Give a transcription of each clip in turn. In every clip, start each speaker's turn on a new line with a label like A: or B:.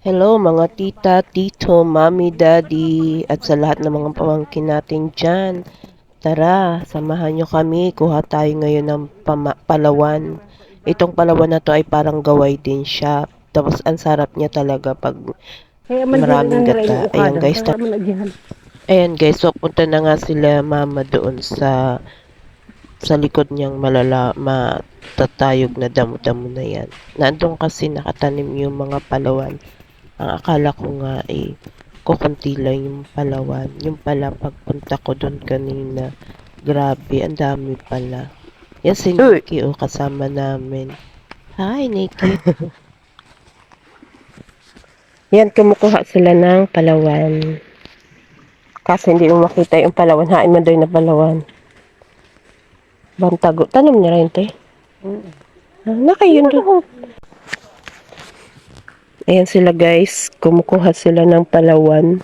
A: Hello mga tita, tito, mami, daddy, at sa lahat ng mga pamangkin natin dyan. Tara, samahan nyo kami. Kuha tayo ngayon ng palawan. Itong palawan na to ay parang gaway din siya. Tapos ang sarap niya talaga pag
B: Kaya man diri
A: maraming
B: nang nira
A: gata.
B: yung
A: Ayan
B: ukada.
A: guys,
B: Kaya man agyan.
A: ayan guys, so punta na nga sila mama doon sa likod niyang matatayog na damo-damo na yan. Nandun kasi nakatanim yung mga palawan. Ang akala ko nga kukunti lang yung palawan. Yung pala pagpunta ko doon kanina, grabe, ang dami pala. Yan si Nikki, kasama namin. Hi, Nikki. Yan, kumukuha sila ng palawan. Kasi hindi mo makita yung palawan. Hain mo doon na palawan. Bantago. Tanong niya rin, te. Nakayun doon. Ayan sila guys. Kumukuha sila ng palawan.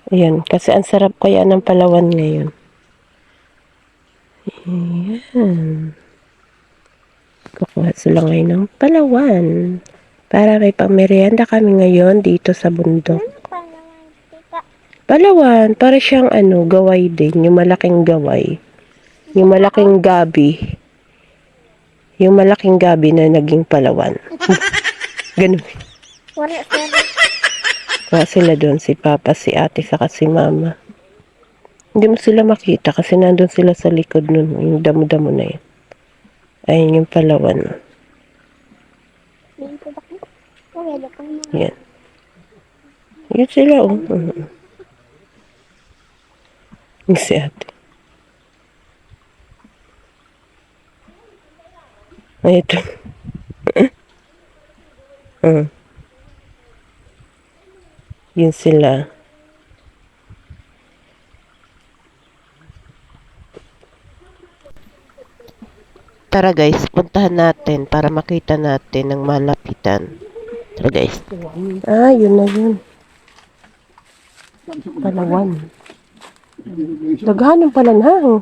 A: Ayan. Kasi ang sarap kaya ng palawan ngayon. Ayan. Kukuha sila ngayon ng palawan. Para may pangmerienda kami ngayon dito sa bundok. Palawan, para siyang gaway din. Yung malaking gaway. Yung malaking gabi. Yung malaking gabi na naging palawan. Ganun. Kuha sila doon, si Papa, si Ate, saka si Mama. Hindi mo sila makita kasi nandun sila sa likod nun. Yung damo-damo na yun. Ayun yung palawan. Yan. Yan sila, oh. Yung si Ate. Ay, ito. Yun sila. Tara guys, puntahan natin para makita natin ng malapitan. Tara guys. Yun na yun. Palawan. Daghanan pala na.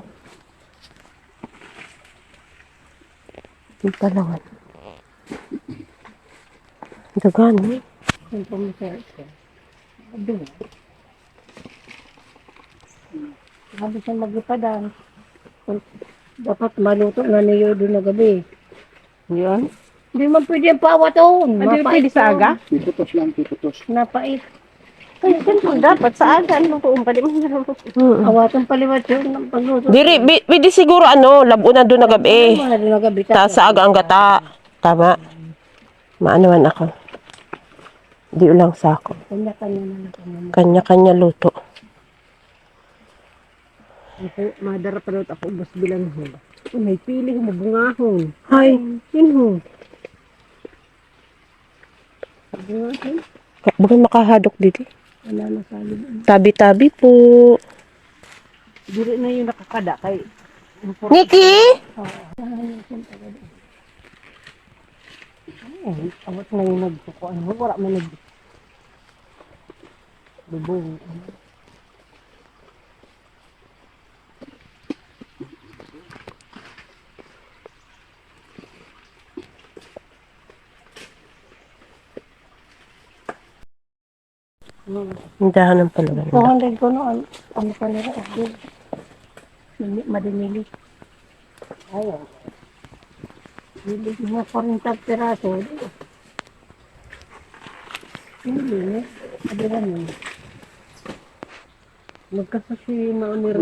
A: Yung palawan. Daghanan.
B: Sabi siya magipadang. Dapat maluto na niyo doon na gabi. Yan. Hindi man pwede ang pawaton. Hindi pwede sa aga?
C: Piputos lang, piputos.
B: Napait.
D: Ay, ganun dapat sa aga ano ko umpali mo na.
B: Awaton paliwat yun ng pagluto.
A: Diri, bidi siguro labunan doon na gabi.
B: Doon na gabi.
A: Taas sa aga ang gata. Tama. Maanawan ako. Di ulang sako.
B: Kanya-kanya na naman.
A: Kanya-kanya luto.
B: Madara pa daw ako ubos bilang ho. May pili mo bungahon.
A: Hi.
B: Yun ho. Bungahon.
A: Bakit makahadok dito?
B: Wala na sa libon.
A: Tabi-tabi po.
B: Diri na yung nakakada kay
A: Nikki!
B: awat na yung nagsuko. Wala man bubong.
A: Ang dahan ng palawan.
B: 200 ko no. Ano pa nila? Madinili. Ayaw. Bili mo 40 piraso. Hindi ne. Adiran mo. Magkasasi na unir.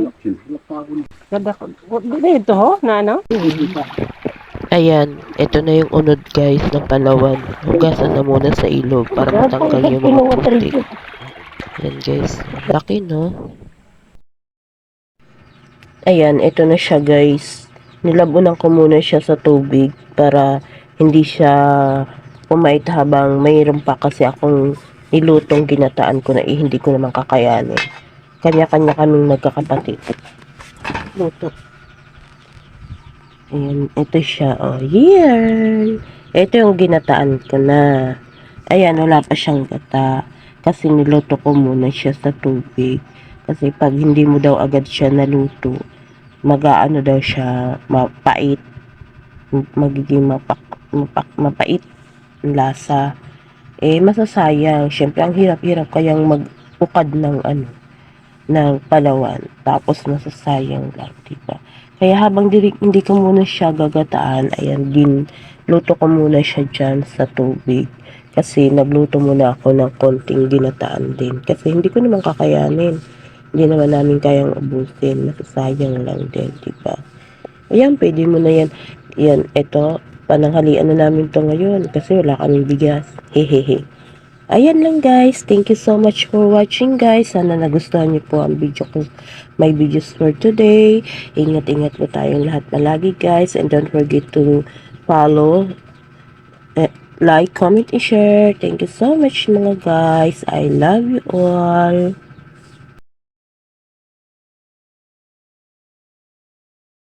B: Kada ko. Dito ho na ano?
A: Ayan, ito na yung unod guys ng palawan. Hugasan na muna sa ilog para matanggal yung mga putik. Ayan guys, laki no? Ayan, ito na siya guys. Nilabunan ko muna siya sa tubig para hindi siya pumait habang mayroon pa kasi akong nilutong ginataan ko na hindi ko naman kakayanin. Kanya-kanya kaming magkakapatid. Luto. Ayan, ito siya. Oh, yan. Ito yung ginataan ko na. Ayan, wala pa siyang gata. Kasi niluto ko muna siya sa tubig. Kasi pag hindi mo daw agad siya naluto, mag-aano daw siya, mapait. Magiging mapait ang lasa. Masasayang. Siyempre, ang hirap-hirap kayang mag-ukad ng palawan. Tapos, masasayang lang, diba? Kaya habang hindi ko muna siya gagataan, ayan, luto ko muna siya dyan sa tubig. Kasi nagluto muna ako ng konting ginataan din. Kasi hindi ko naman kakayanin. Hindi naman namin kayang ubusin. Masasayang lang din, diba? Ayan, pwede mo na yan. Yan, ito, pananghalian na namin to ngayon kasi wala kaming bigas. Hehehe. Ayan lang guys. Thank you so much for watching guys. Sana nagustuhan niyo po ang video ko. My videos for today. Ingat-ingat po tayong lahat palagi guys. And don't forget to follow, like, comment, and share. Thank you so much mga guys. I love you all.